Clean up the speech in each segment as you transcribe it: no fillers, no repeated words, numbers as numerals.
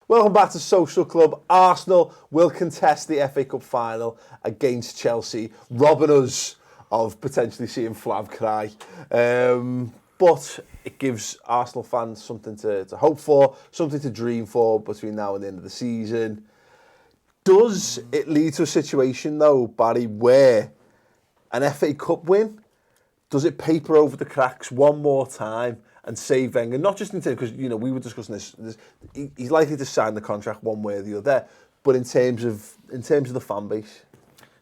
Welcome back to Social Club. Arsenal will contest the FA Cup final against Chelsea, robbing us of potentially seeing Flav cry. But it gives Arsenal fans something to hope for, something to dream for between now and the end of the season. Does it lead to a situation, though, Barry, where an FA Cup win, does it paper over the cracks one more time and save Wenger? Not just in terms, because we were discussing this. He's likely to sign the contract one way or the other, but in terms of the fan base.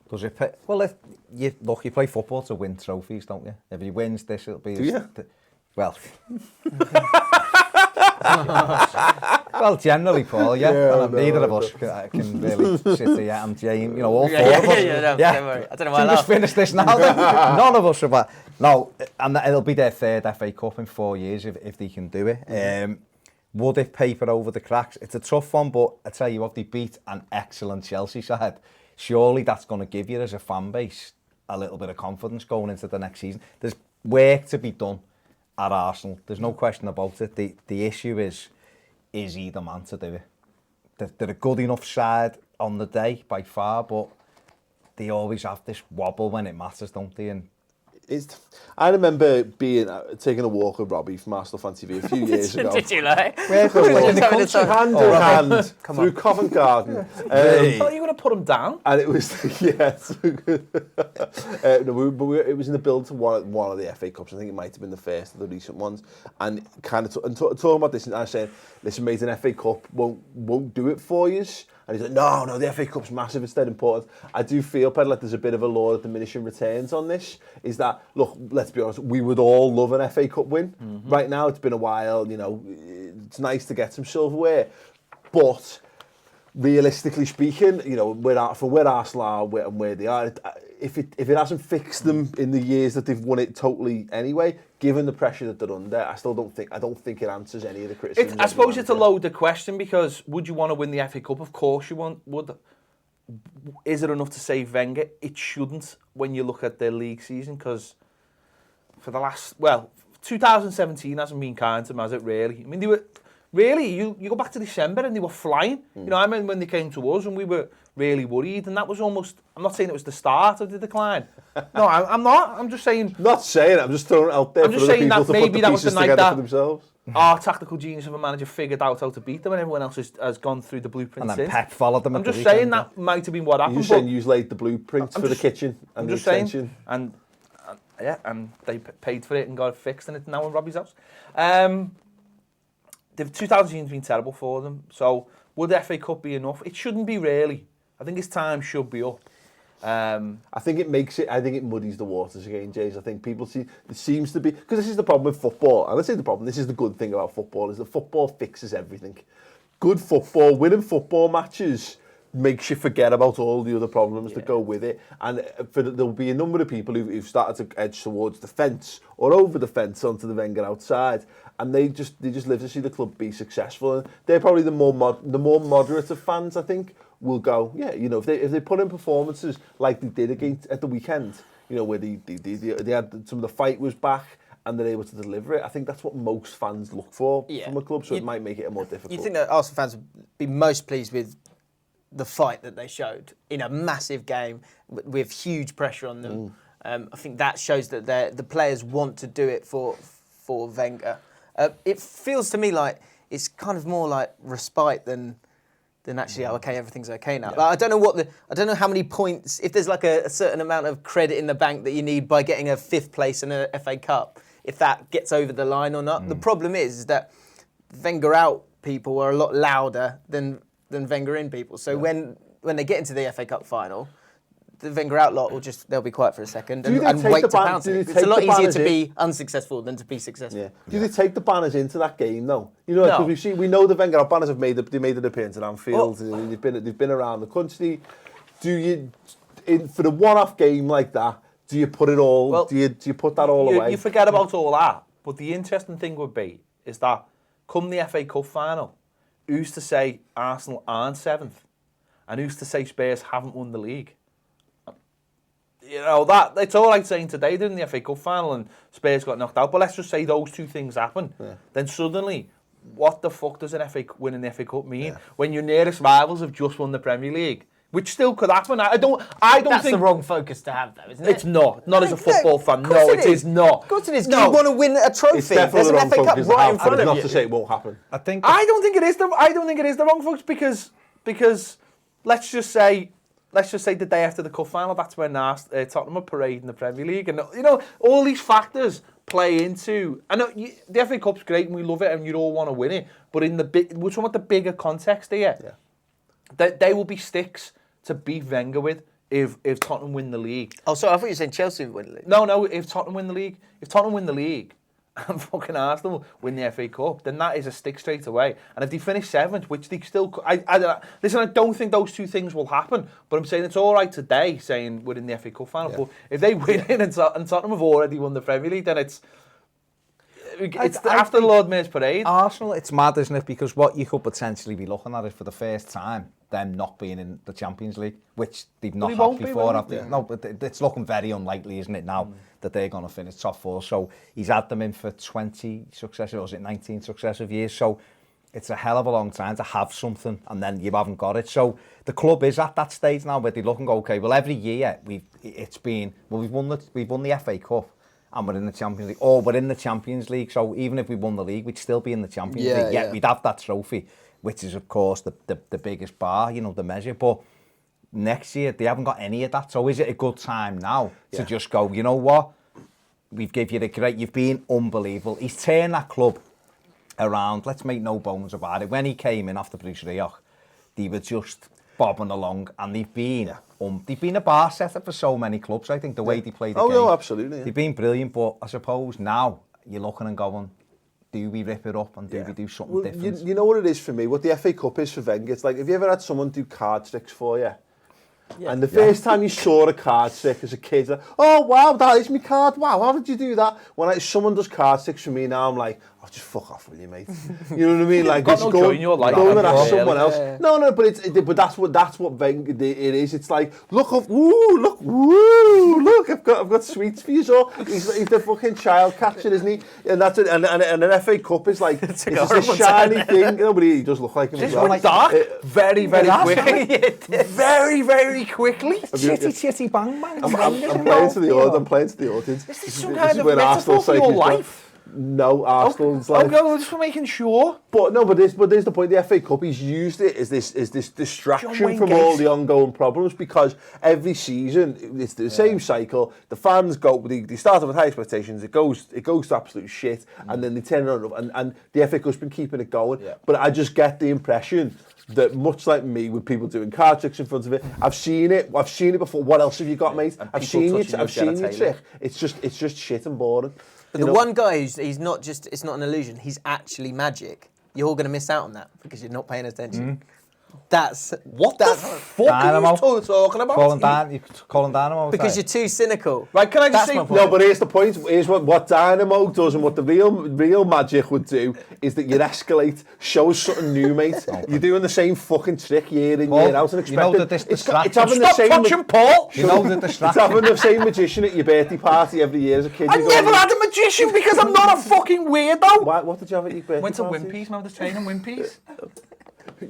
Does it pay? Well, if you play football to win trophies, don't you? If he wins this, it'll be. Do you? Well. Well, generally, Paul, neither of us can really sit here and James, all four of us. Don't worry. I don't know why I just finish this now. None of us are. No, and it'll be their third FA Cup in 4 years if they can do it. Would it paper over the cracks? It's a tough one, but I tell you what, they beat an excellent Chelsea side. Surely that's going to give you, as a fan base, a little bit of confidence going into the next season. There's work to be done at Arsenal. There's no question about it. The issue is he the man to do it? They're a good enough side on the day by far, but they always have this wobble when it matters, don't they? And I remember taking a walk with Robbie from Arsenal Fan TV a few years ago. Did you like? Hand in hand through Covent Garden. I thought you were going to put him down. And it was, it was in the build to one of the FA Cups. I think it might have been the first of the recent ones. And kind of talking about this, and I was saying, listen, mate, an FA Cup won't do it for you. And he's like, no, the FA Cup's massive, it's dead important. I do feel, Pedro, like there's a bit of a law of diminishing returns on this. Is that, look, let's be honest, we would all love an FA Cup win. Mm-hmm. Right now, it's been a while, it's nice to get some silverware. But realistically speaking, from where Arsenal are and where they are, if it hasn't fixed them in the years that they've won it totally anyway, given the pressure that they're under, I don't think it answers any of the criticism. I suppose it's a loaded question, because would you want to win the FA Cup? Of course you would. Is it enough to save Wenger? It shouldn't when you look at their league season, because for the last, 2017 hasn't been kind to them, has it really? I mean, they were, really, you go back to December and they were flying. I remember when they came to us and we were really worried, and that was almost, I'm not saying it was the start of the decline. No, I'm not. I'm just saying... Not saying it, I'm just throwing it out there for other people to put the pieces together for themselves. Our tactical genius of a manager figured out how to beat them, and everyone else has gone through the blueprint. And then Pep followed them. I'm just saying that might have been what happened. You're saying you laid the blueprint for the kitchen and the extension. And they paid for it and got it fixed, and it's now in Robbie's house. The 2018's been terrible for them. So would the FA Cup be enough? It shouldn't be, really. I think his time should be up. I think it muddies the waters again, James. I think people see, it seems to be, because this is the problem with football, and I say the problem, this is the good thing about football, is that football fixes everything. Good football, winning football matches makes you forget about all the other problems that go with it. And there'll be a number of people who've started to edge towards the fence or over the fence onto the Wenger outside, and they just live to see the club be successful. And they're probably the more moderate of fans, I think, will go, if they put in performances like they did at the weekend, where they had some of the fight was back and they're able to deliver it. I think that's what most fans look for from a club, so it might make it more difficult. You think that Arsenal fans would be most pleased with the fight that they showed in a massive game with huge pressure on them? I think that shows that the players want to do it for Wenger. It feels to me like it's kind of more like respite than actually, everything's okay now. Yeah. Like, I don't know how many points, if there's like a certain amount of credit in the bank that you need by getting a 5th place in a FA Cup, if that gets over the line or not. The problem is that Wenger out people are a lot louder than Wenger in people. So when they get into the FA Cup final, the Wenger out lot they'll be quiet for a second and wait to pounce it. It's a lot easier to be unsuccessful than to be successful. Yeah. Do they take the banners into that game though? Because we know the Wenger out banners have made an appearance at Anfield. They've been around the country. Do you, for the one-off game like that, do you put it all? Do you put that all away? You forget about all that. But the interesting thing would be is that come the FA Cup final, who's to say Arsenal aren't 7th, and who's to say Spurs haven't won the league? That it's all right saying today they're in the FA Cup final and Spurs got knocked out, but let's just say those two things happen. Yeah. Then suddenly what the fuck does winning the FA Cup mean when your nearest rivals have just won the Premier League? Which still could happen. I don't That's think the wrong focus to have, though, isn't it? it's not. Not as a football fan. Of course No, it is not. Of course it is. No. You want to win a trophy. It's definitely There's the an wrong FA Cup focus. right in front But of not you. to say it won't happen. I think I don't think it is the wrong focus because let's just say the day after the cup final, that's when Tottenham are parading the Premier League, and all these factors play into. I know the FA Cup's great and we love it and you all want to win it, but we're talking about the bigger context here. Yeah. They will be sticks to beat Wenger with if Tottenham win the league. Oh, sorry, I thought you were saying Chelsea would win the league. No, if Tottenham win the league, and fucking Arsenal win the FA Cup, then that is a stick straight away. And if they finish 7th, which they still... Listen, I don't think those two things will happen, but I'm saying it's all right today saying we're in the FA Cup final. Yeah. But if they win it and Tottenham have already won the Premier League, then it's after the Lord Mayor's parade. Arsenal, it's mad, isn't it? Because what you could potentially be looking at is for the first time, them not being in the Champions League, which they've not had before. No, but it's looking very unlikely, isn't it, now that they're going to finish top 4. So he's had them in for 20 successive, or was it 19 successive years? So it's a hell of a long time to have something and then you haven't got it. So the club is at that stage now where they look and go, okay, well, every year we've won the FA Cup. And we're in the Champions League. Or we're in the Champions League, so even if we won the league, we'd still be in the Champions League. Yeah, we'd have that trophy, which is, of course, the biggest bar, the measure. But next year, they haven't got any of that. So is it a good time now to just go, you know what? We've given you the great... You've been unbelievable. He's turned that club around. Let's make no bones about it. When he came in after Bruce Rioch, they were just bobbing along, and they've been a bar setter for so many clubs. I think the way they play the game. Oh, no, absolutely. Yeah. They've been brilliant, but I suppose now you're looking and going, do we rip it up and do we do something different? You know what it is for me? What the FA Cup is for Wenger, it's like, have you ever had someone do card tricks for you? Yeah. And the first time you saw a card trick as a kid, like, oh wow, that is my card. Wow, how did you do that? When someone does card tricks for me now, I'm like, oh, just fuck off, will you, mate? You know what I mean? Like, got no joy in your life. Go and ask someone else. Yeah. No, but that's what Wenger it is. It's like, look, I've got sweets for you. So he's the fucking child catcher, isn't he? And that's it. And an FA Cup is like it's a shiny thing. But he does look like him as well. Like dark, very quickly, very quickly. Chitty bang bang. I'm playing to the audience. Is this some kind of metaphor for your life? No, Arsenal's like... Okay, just for making sure. But there's the point. The FA Cup, he's used it as this distraction from all the ongoing problems, because every season it's the same cycle. The fans they start off with high expectations. It goes to absolute shit, and then they turn it on. And the FA Cup's been keeping it going. Yeah. But I just get the impression that, much like me, with people doing card tricks in front of it, I've seen it before. What else have you got, mate? I've seen your trick. It's just shit and boring. But the one guy it's not an illusion, he's actually magic. You're all going to miss out on that because you're not paying attention. That's what the fuck are you talking about? Calling Dynamo. Because you're too cynical. Right, can I just say... No, but here's the point. Here's what Dynamo does, and what the real magic would do is that you escalate, show us something new, mate. You're doing the same fucking trick year in, year out, and expect you know that this distraction... Stop touching Paul! You know the distraction... It's having the same magician at your birthday party every year as a kid. I never had a magician because I'm not a fucking weirdo! What did you have at your birthday Went to party? Wimpy's, remember the training Wimpy's?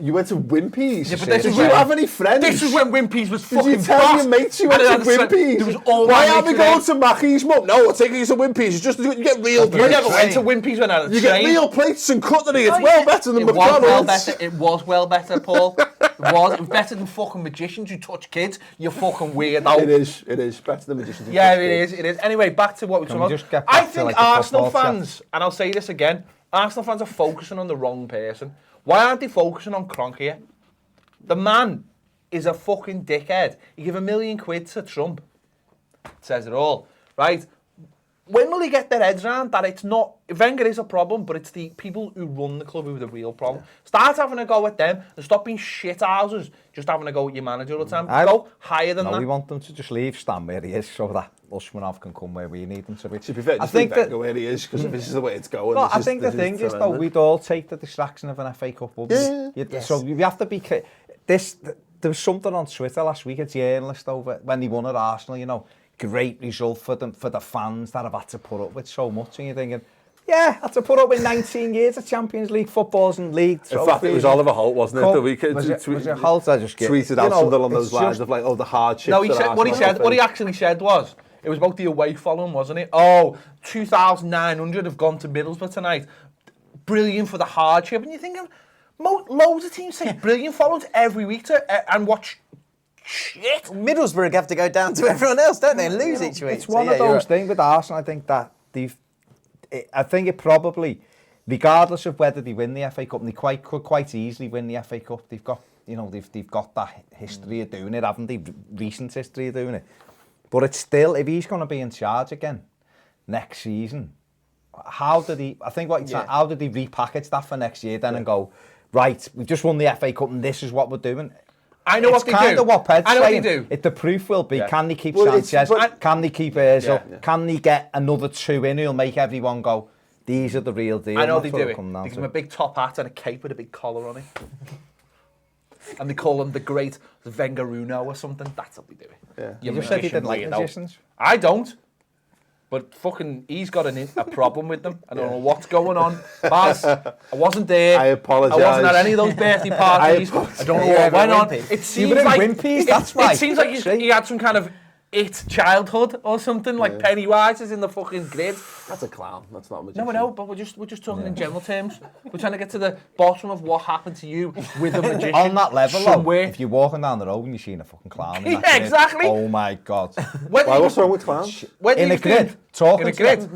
You went to Wimpy's? Yeah, but this did you have any friends? This is when Wimpy's was fucking Did you tell your mates you went to Wimpy's? Why are we going to Mackey's, mum? No, we're taking you to Wimpy's. You get real plates. You never went to Wimpy's when I was You get real plates and cutlery. It's well better than McDonald's. It was well better, Paul. It was better than fucking magicians who touch kids. You fucking weirdo. It is. Better than magicians who touch kids. It is. Anyway, back to what we're talking about. I think Arsenal fans, and I'll say this again, Arsenal fans are focusing on the wrong person. Why aren't they focusing on Kroenke? The man is a fucking dickhead. You give £1 million to Trump. It says it all. Right? When will he get their heads around that it's not... Wenger is a problem, but it's the people who run the club who are the real problem. Yeah. Start having a go at them and stop being shithouses, just having a go at your manager all the time. Go higher than that. We want them to just leave Stan where he is so that Usmanov can come where we need him to be. To be fair, I think that where he is, because if this is the way it's going... Well, I think the thing is, though, we'd all take the distraction of an FA Cup. Yes. So you have to be... There was something on Twitter last week, a journalist over, when they won at Arsenal, great result for the fans that have had to put up with so much, and you're thinking, Yeah, had to put up with 19 years of Champions League footballs and league trophies. In fact, it was Oliver Holt, wasn't it? The weekend Was it Holt? I just get tweeted out something along those lines of like, oh, the hardship. No, he said what he actually said was it was about the away following, wasn't it? Oh, 2,900 have gone to Middlesbrough tonight. Brilliant for the hardship, and you're thinking, loads of teams say brilliant followings every week and watch shit. Middlesbrough have to go down to everyone else, don't they, and lose each week. It's one of those things with Arsenal. I think that I think it probably, regardless of whether they win the FA Cup, and they could quite easily win the FA Cup. They've got, they've got that history of doing it, haven't they? Recent history of doing it. But it's still, if he's going to be in charge again next season, how did he repackage that for next year then and go, right, we've just won the FA Cup and this is what we're doing? I know what they do. Kind of what Ped's saying. I know what they do. The proof will be, can they keep Sanchez? Can they keep Ozil? Can they get another 2 in who'll make everyone go, these are the real deal? I know they do it. They give him a big top hat and a cape with a big collar on it. And they call him the great Wengeruno or something. That's what they do it. Yeah. You just said he didn't like magicians. I don't. But fucking, he's got a problem with them. I don't know what's going on. Baz, I wasn't there. I apologise. I wasn't at any of those birthday parties. I don't know what went on. It seems like it seems like he had some kind of childhood or something, like Pennywise is in the fucking grid. That's a clown. That's not a magician. No, I know, but we're just talking in general terms. We're trying to get to the bottom of what happened to you with a magician. On that level, somewhere. If you're walking down the road and you're seeing a fucking clown in that Yeah, grid, exactly. oh my God. What's wrong with clowns? In a grid. Talking in a grid.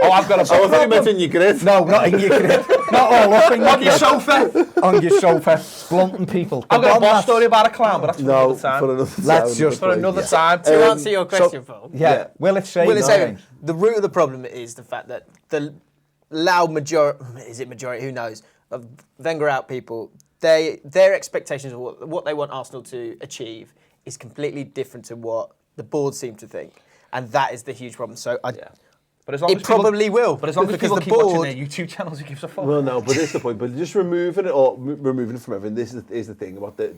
Oh, I've got a I thought you meant in your grid. No, not in your grid. Not all up in your on your sofa. On your sofa, blunting people. I've got a boss story about a clown, but that's for another time. For another time. Let's just for another time. To answer your question, Paul. Yeah. Will it say? The root of the problem is the fact that the loud majority, who knows, of Wenger out people, their expectations of what they want Arsenal to achieve is completely different to what the board seem to think. And that is the huge problem. So But as long it as people, probably will. But as long as because people the keep watching their YouTube channels, it gives a fuck. Well, no, but this is the point. But just removing it from everything. This is the thing about the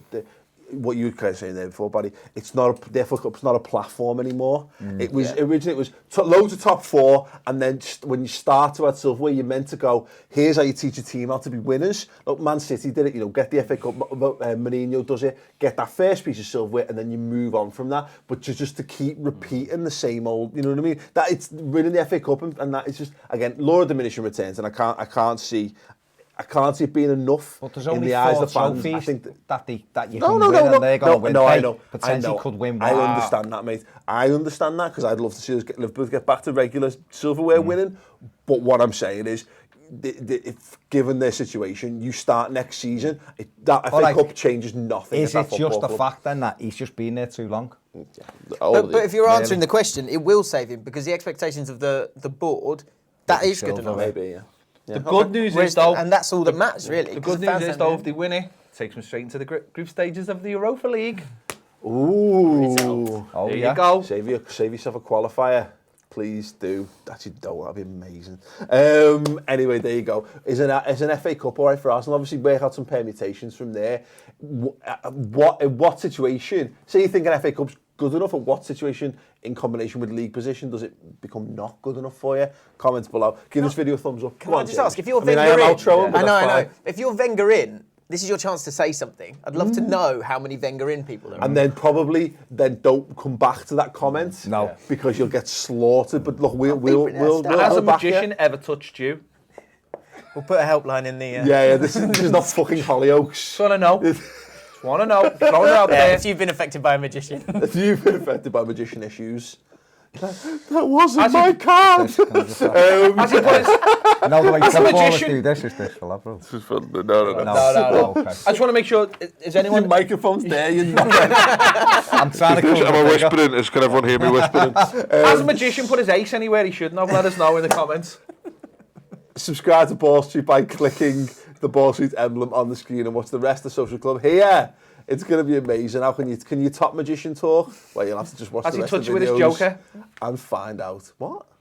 what you were kind of saying there before, Barry. It's not it's not a platform anymore. It was originally loads of top four, and then when you start to add silverware, you're meant to go. Here's how you teach a team how to be winners. Look, Man City did it. Get the FA Cup. Mourinho does it. Get that first piece of silverware, and then you move on from that. But just to keep repeating the same old, you know what I mean? That it's winning the FA Cup, and that is just again law of diminishing returns, and I can't see it being enough in the eyes of the fans. I think that you can win and they're going to win. I know. Potentially could win. I understand that, mate. I understand that because I'd love to see us Liverpool get back to regular silverware winning. But what I'm saying is, if given their situation, you start next season, that FA Cup changes nothing. Is it just the fact then that he's just been there too long? Yeah. But if you're answering the question, it will save him because the expectations of the board, that is good enough. Maybe, yeah. The good news is though, and that's all that matters really. The good news is though, if they win it, takes them straight into the group stages of the Europa League. Ooh, there you go. Save yourself a qualifier, please do. Actually, don't. That'd be amazing. Anyway, there you go. Is an FA Cup all right for Arsenal? Obviously, work out some permutations from there. What situation? Say you think an FA Cup's good enough, at what situation in combination with league position does it become not good enough for you? Comments below. Give this video a thumbs up. Can I just ask, if you're Wenger in, I know. If you're Wenger in, this is your chance to say something. I'd love to know how many Wenger in people there are. And then probably don't come back to that comment. No, because you'll get slaughtered. But look, we'll has a magician ever touched you? We'll put a helpline in the. Yeah. This is not fucking Hollyoaks. Just want to know. Want to know? Throw it out there. If you've been affected by a magician. If you've been affected by magician issues. That wasn't my card. As he put his, no, the way footballers do this is this for Liverpool. No. Okay. I just want to make sure, is anyone... Your microphone's there, you're not. I'm trying to Am I whispering? Can everyone hear me whispering? Has a magician put his ace anywhere he shouldn't have? Let us know in the comments. Subscribe to Ball Street by clicking the Ball Street emblem on the screen and watch the rest of Social Club here. It's going to be amazing. How can you top magician talk? Well, you'll have to just watch the rest of the videos. Has he touched you with his joker? And find out. What?